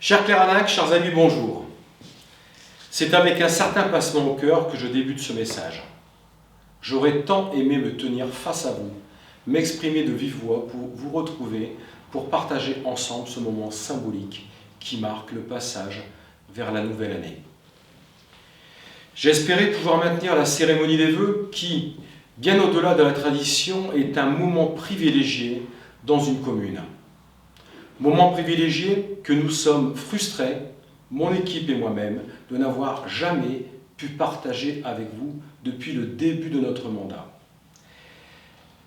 Chers Clairanac, chers amis, bonjour. C'est avec un certain pincement au cœur que je débute ce message. J'aurais tant aimé me tenir face à vous, m'exprimer de vive voix pour vous retrouver, pour partager ensemble ce moment symbolique qui marque le passage vers la nouvelle année. J'espérais pouvoir maintenir la cérémonie des vœux qui, bien au-delà de la tradition, est un moment privilégié dans une commune. Moment privilégié que nous sommes frustrés, mon équipe et moi-même, de n'avoir jamais pu partager avec vous depuis le début de notre mandat.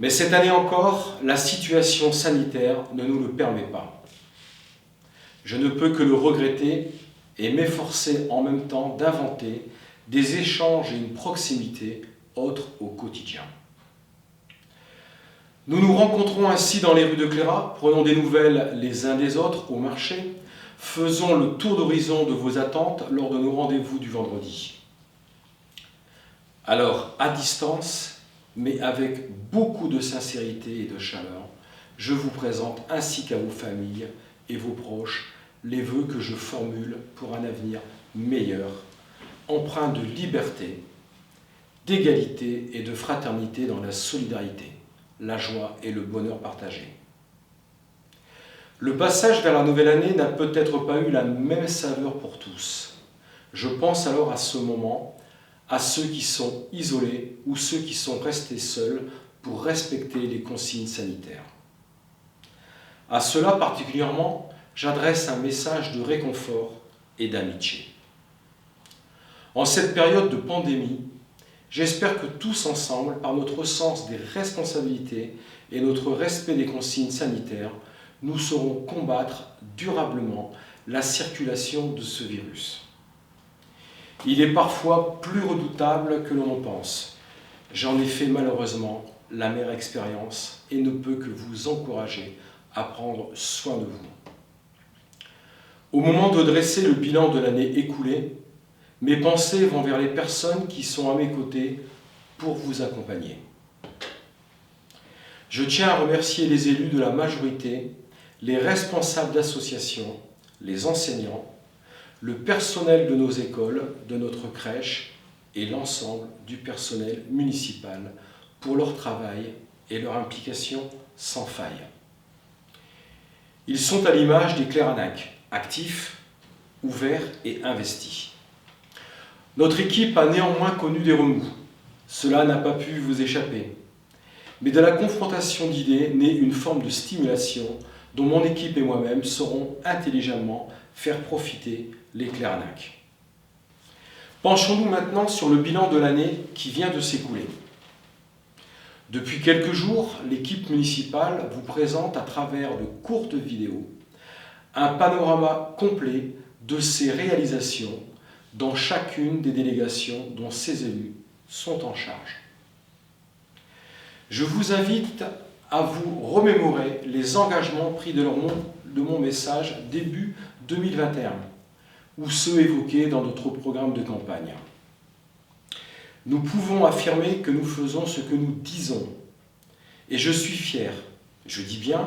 Mais cette année encore, la situation sanitaire ne nous le permet pas. Je ne peux que le regretter et m'efforcer en même temps d'inventer des échanges et une proximité autres au quotidien. Nous nous rencontrons ainsi dans les rues de Cléra, prenons des nouvelles les uns des autres au marché, faisons le tour d'horizon de vos attentes lors de nos rendez-vous du vendredi. Alors, à distance, mais avec beaucoup de sincérité et de chaleur, je vous présente ainsi qu'à vos familles et vos proches les vœux que je formule pour un avenir meilleur, empreint de liberté, d'égalité et de fraternité dans la solidarité, la joie et le bonheur partagés. Le passage vers la nouvelle année n'a peut-être pas eu la même saveur pour tous. Je pense alors à ce moment, à ceux qui sont isolés ou ceux qui sont restés seuls pour respecter les consignes sanitaires. À ceux-là particulièrement, j'adresse un message de réconfort et d'amitié. En cette période de pandémie, j'espère que tous ensemble, par notre sens des responsabilités et notre respect des consignes sanitaires, nous saurons combattre durablement la circulation de ce virus. Il est parfois plus redoutable que l'on en pense. J'en ai fait malheureusement l'amère expérience et ne peux que vous encourager à prendre soin de vous. Au moment de dresser le bilan de l'année écoulée, mes pensées vont vers les personnes qui sont à mes côtés pour vous accompagner. Je tiens à remercier les élus de la majorité, les responsables d'associations, les enseignants, le personnel de nos écoles, de notre crèche et l'ensemble du personnel municipal pour leur travail et leur implication sans faille. Ils sont à l'image des Clairanac, actifs, ouverts et investis. Notre équipe a néanmoins connu des remous. Cela n'a pas pu vous échapper. Mais de la confrontation d'idées naît une forme de stimulation dont mon équipe et moi-même saurons intelligemment faire profiter les Clairanac. Penchons-nous maintenant sur le bilan de l'année qui vient de s'écouler. Depuis quelques jours, l'équipe municipale vous présente à travers de courtes vidéos un panorama complet de ses réalisations dans chacune des délégations dont ces élus sont en charge. Je vous invite à vous remémorer les engagements pris de mon message début 2021 ou ceux évoqués dans notre programme de campagne. Nous pouvons affirmer que nous faisons ce que nous disons. Et je suis fier, je dis bien,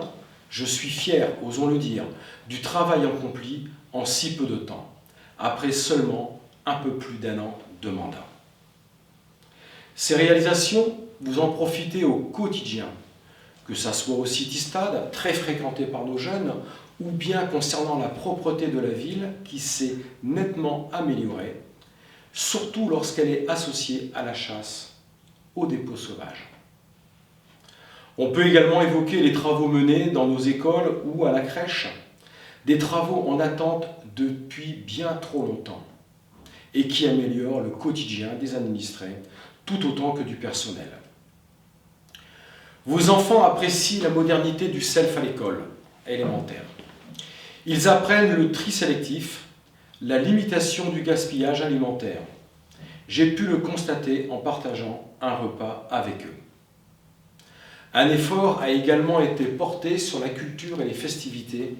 je suis fier, osons le dire, du travail accompli en si peu de temps, après seulement un peu plus d'un an de mandat. Ces réalisations, vous en profitez au quotidien, que ça soit au City Stade, très fréquenté par nos jeunes, ou bien concernant la propreté de la ville qui s'est nettement améliorée, surtout lorsqu'elle est associée à la chasse, aux dépôts sauvages. On peut également évoquer les travaux menés dans nos écoles ou à la crèche, des travaux en attente depuis bien trop longtemps et qui améliorent le quotidien des administrés tout autant que du personnel. Vos enfants apprécient la modernité du self à l'école élémentaire. Ils apprennent le tri sélectif, la limitation du gaspillage alimentaire. J'ai pu le constater en partageant un repas avec eux. Un effort a également été porté sur la culture et les festivités,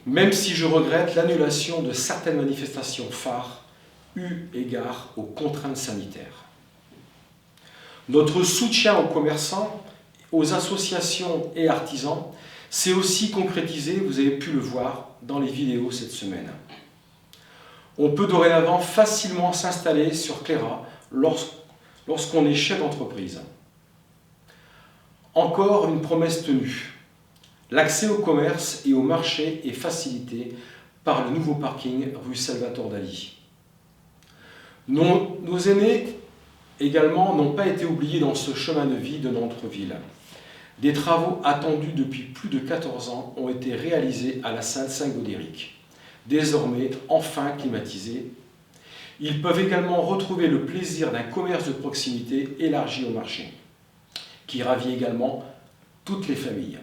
même si je regrette l'annulation de certaines manifestations phares eu égard aux contraintes sanitaires. Notre soutien aux commerçants, aux associations et artisans C'est aussi concrétisé, vous avez pu le voir dans les vidéos cette semaine. On peut dorénavant facilement s'installer sur Cléra lorsqu'on est chef d'entreprise. Encore une promesse tenue. L'accès au commerce et au marché est facilité par le nouveau parking rue Salvatore Dali. Nos aînés également n'ont pas été oubliés dans ce chemin de vie de notre ville. Des travaux attendus depuis plus de 14 ans ont été réalisés à la salle Saint-Gaudéric. Désormais enfin climatisés, ils peuvent également retrouver le plaisir d'un commerce de proximité élargi au marché, qui ravit également toutes les familles.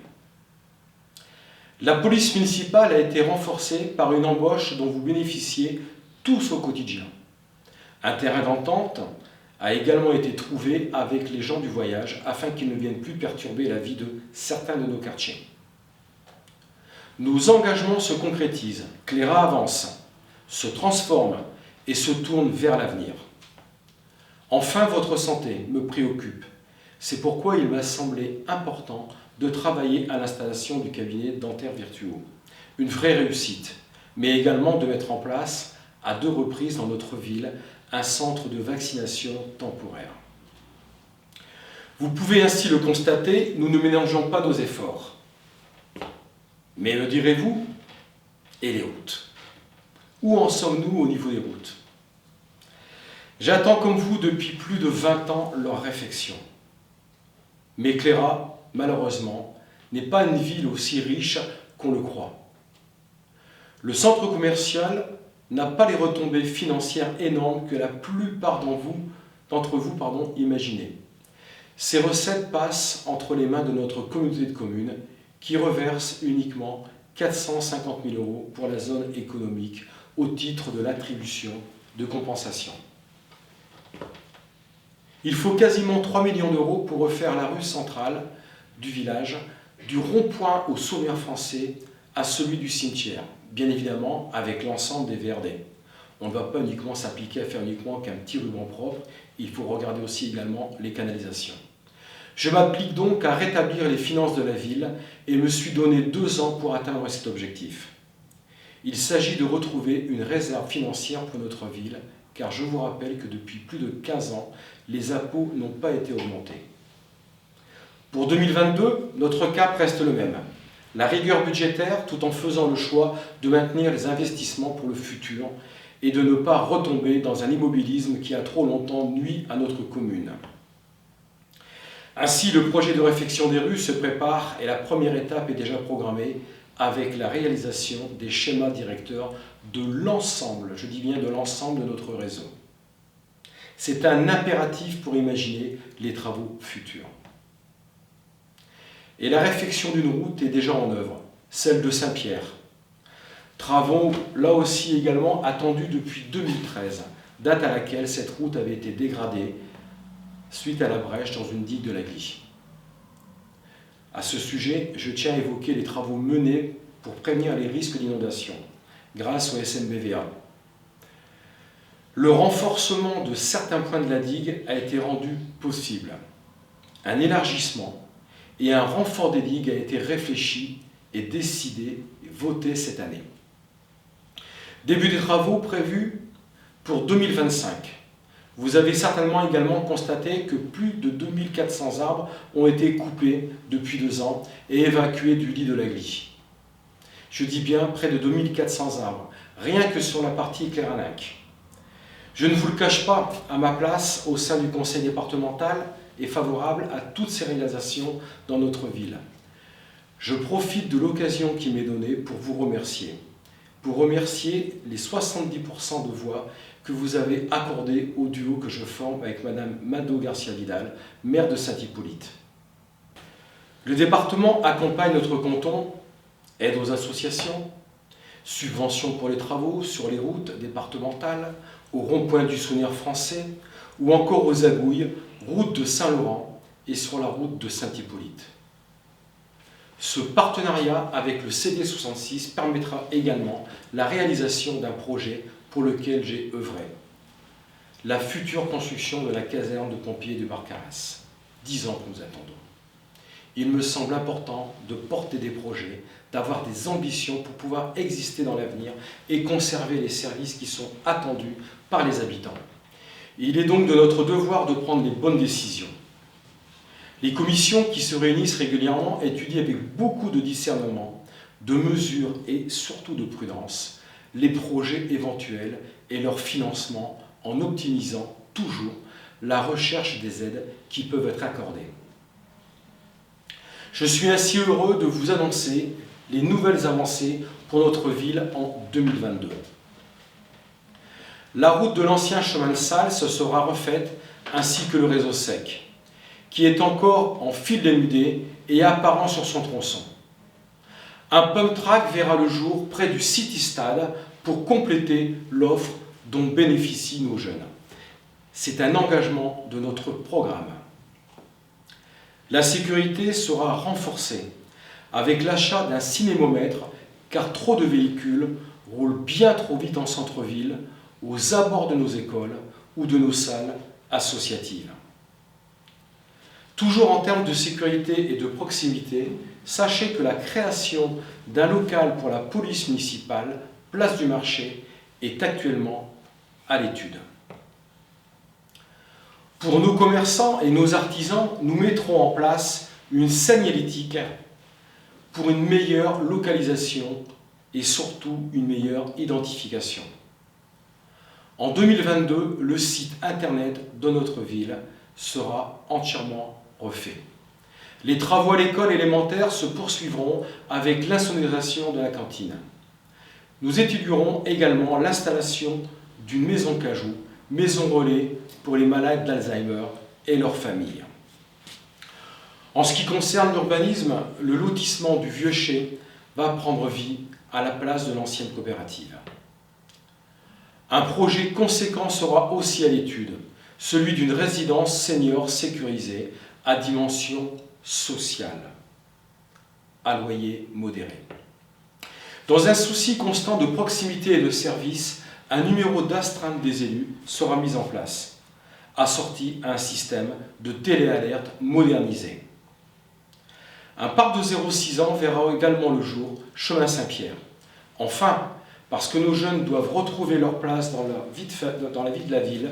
La police municipale a été renforcée par une embauche dont vous bénéficiez tous au quotidien. Un terrain d'entente a également été trouvé avec les gens du voyage afin qu'ils ne viennent plus perturber la vie de certains de nos quartiers. Nos engagements se concrétisent, Cléra avance, se transforme et se tourne vers l'avenir. Enfin, votre santé me préoccupe. C'est pourquoi il m'a semblé important de travailler à l'installation du cabinet dentaire Virtuo. Une vraie réussite, mais également de mettre en place à 2 reprises dans notre ville un centre de vaccination temporaire. Vous pouvez ainsi le constater, nous ne mélangeons pas nos efforts. Mais me direz-vous, et les routes? Où en sommes-nous au niveau des routes? J'attends comme vous depuis plus de 20 ans leur réflexion. Mais Cléra, malheureusement, n'est pas une ville aussi riche qu'on le croit. Le centre commercial n'a pas les retombées financières énormes que la plupart d'entre vous imaginez. Ces recettes passent entre les mains de notre communauté de communes qui reverse uniquement 450 000 € pour la zone économique au titre de l'attribution de compensation. Il faut quasiment 3 millions d'euros pour refaire la rue centrale du village, du rond-point au souvenir français à celui du cimetière, bien évidemment avec l'ensemble des VRD. On ne va pas uniquement s'appliquer à faire uniquement qu'un petit ruban propre, il faut regarder aussi également les canalisations. Je m'applique donc à rétablir les finances de la ville et me suis donné 2 ans pour atteindre cet objectif. Il s'agit de retrouver une réserve financière pour notre ville, car je vous rappelle que depuis plus de 15 ans, les impôts n'ont pas été augmentés. Pour 2022, notre cap reste le même. La rigueur budgétaire, tout en faisant le choix de maintenir les investissements pour le futur et de ne pas retomber dans un immobilisme qui a trop longtemps nui à notre commune. Ainsi, le projet de réfection des rues se prépare et la première étape est déjà programmée avec la réalisation des schémas directeurs de l'ensemble, je dis bien de l'ensemble de notre réseau. C'est un impératif pour imaginer les travaux futurs. Et la réfection d'une route est déjà en œuvre, celle de Saint-Pierre. Travaux là aussi également attendus depuis 2013, date à laquelle cette route avait été dégradée suite à la brèche dans une digue de la Glie. À ce sujet, je tiens à évoquer les travaux menés pour prévenir les risques d'inondation grâce au SNBVA. Le renforcement de certains points de la digue a été rendu possible. Un élargissement et un renfort des digues a été réfléchi et décidé et voté cette année. Début des travaux prévus pour 2025. Vous avez certainement également constaté que plus de 2400 arbres ont été coupés depuis 2 ans et évacués du lit de la Glie. Je dis bien près de 2400 arbres, rien que sur la partie Cléranac. Je ne vous le cache pas, à ma place au sein du conseil départemental est favorable à toutes ces réalisations dans notre ville. Je profite de l'occasion qui m'est donnée pour vous remercier. Pour remercier les 70% de voix que vous avez accordées au duo que je forme avec Madame Mado Garcia-Vidal, maire de Saint-Hippolyte. Le département accompagne notre canton, aide aux associations, subventions pour les travaux sur les routes départementales, au rond-point du souvenir français, ou encore aux Agouilles, route de Saint-Laurent et sur la route de Saint-Hippolyte. Ce partenariat avec le CD66 permettra également la réalisation d'un projet pour lequel j'ai œuvré. La future construction de la caserne de pompiers de Barcarès. 10 ans que nous attendons. il me semble important de porter des projets, d'avoir des ambitions pour pouvoir exister dans l'avenir et conserver les services qui sont attendus par les habitants. Il est donc de notre devoir de prendre les bonnes décisions. Les commissions qui se réunissent régulièrement étudient avec beaucoup de discernement, de mesure et surtout de prudence les projets éventuels et leur financement en optimisant toujours la recherche des aides qui peuvent être accordées. Je suis ainsi heureux de vous annoncer les nouvelles avancées pour notre ville en 2022. La route de l'ancien chemin de Salles se sera refaite ainsi que le réseau sec, qui est encore en fil dénudé et apparent sur son tronçon. Un pump track verra le jour près du City Stade pour compléter l'offre dont bénéficient nos jeunes. C'est un engagement de notre programme. La sécurité sera renforcée avec l'achat d'un cinémomètre car trop de véhicules roulent bien trop vite en centre-ville, aux abords de nos écoles ou de nos salles associatives. Toujours en termes de sécurité et de proximité, sachez que la création d'un local pour la police municipale, place du marché, est actuellement à l'étude. Pour nos commerçants et nos artisans, nous mettrons en place une signalétique pour une meilleure localisation et surtout une meilleure identification. En 2022, le site internet de notre ville sera entièrement refait. Les travaux à l'école élémentaire se poursuivront avec l'insonorisation de la cantine. Nous étudierons également l'installation d'une maison cajou, maison relais pour les malades d'Alzheimer et leurs familles. En ce qui concerne l'urbanisme, le lotissement du Vieux Chai va prendre vie à la place de l'ancienne coopérative. Un projet conséquent sera aussi à l'étude, celui d'une résidence senior sécurisée à dimension sociale, à loyer modéré. Dans un souci constant de proximité et de service, un numéro d'astreinte des élus sera mis en place, assorti à un système de téléalerte modernisé. Un parc de 0,6 ans verra également le jour, chemin Saint-Pierre. Enfin, parce que nos jeunes doivent retrouver leur place dans la vie de la ville,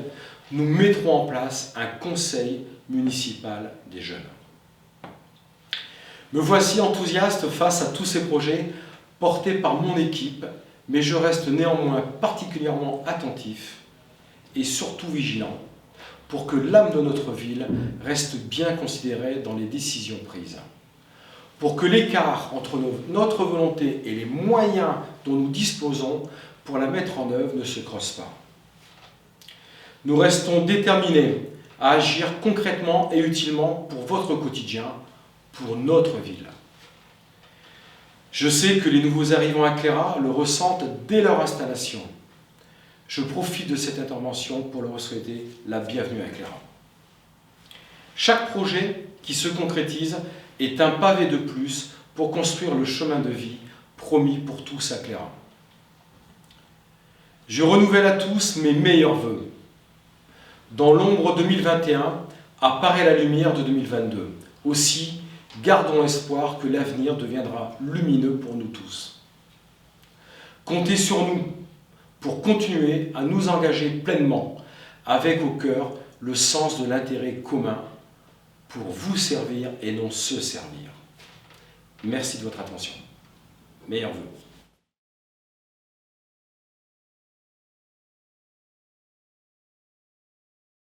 nous mettrons en place un conseil municipal des jeunes. Me voici enthousiaste face à tous ces projets portés par mon équipe, mais je reste néanmoins particulièrement attentif et surtout vigilant pour que l'âme de notre ville reste bien considérée dans les décisions prises. Pour que l'écart entre notre volonté et les moyens dont nous disposons pour la mettre en œuvre ne se creuse pas. Nous restons déterminés à agir concrètement et utilement pour votre quotidien, pour notre ville. Je sais que les nouveaux arrivants à Cléra le ressentent dès leur installation. Je profite de cette intervention pour leur souhaiter la bienvenue à Cléra. Chaque projet qui se concrétise est un pavé de plus pour construire le chemin de vie promis pour tous à Cléra. Je renouvelle à tous mes meilleurs vœux. Dans l'ombre 2021 apparaît la lumière de 2022. Aussi, gardons espoir que l'avenir deviendra lumineux pour nous tous. Comptez sur nous pour continuer à nous engager pleinement, avec au cœur le sens de l'intérêt commun, pour vous servir et non se servir. Merci de votre attention. Meilleurs vœux.